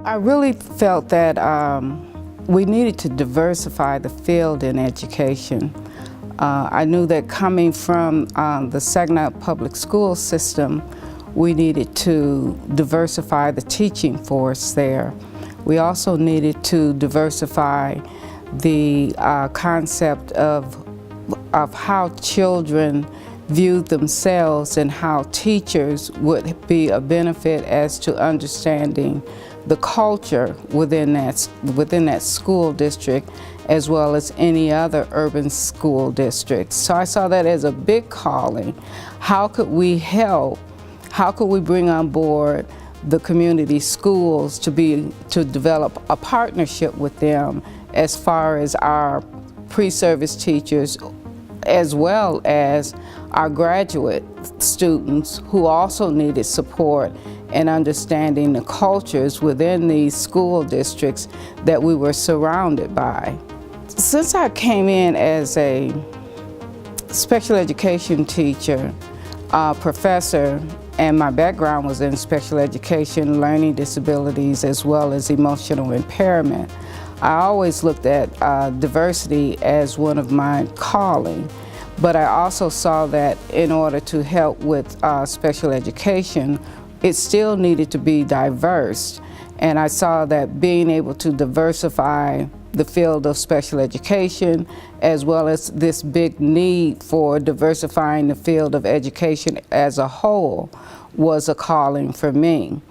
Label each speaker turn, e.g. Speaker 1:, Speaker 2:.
Speaker 1: I really felt that we needed to diversify the field in education. I knew that coming from the Saginaw public school system, we needed to diversify the teaching force there. We also needed to diversify the concept of how children viewed themselves and how teachers would be a benefit as to understanding the culture within that school district, as well as any other urban school districts. So I saw that as a big calling. How could we help? How could we bring on board the community schools to develop a partnership with them as far as our pre-service teachers, as well as our graduate students who also needed support in understanding the cultures within these school districts that we were surrounded by. Since I came in as a special education teacher, professor, and my background was in special education, learning disabilities, as well as emotional impairment, I always looked at diversity as one of my calling. But I also saw that in order to help with special education, it still needed to be diverse. And I saw that being able to diversify the field of special education, as well as this big need for diversifying the field of education as a whole, was a calling for me.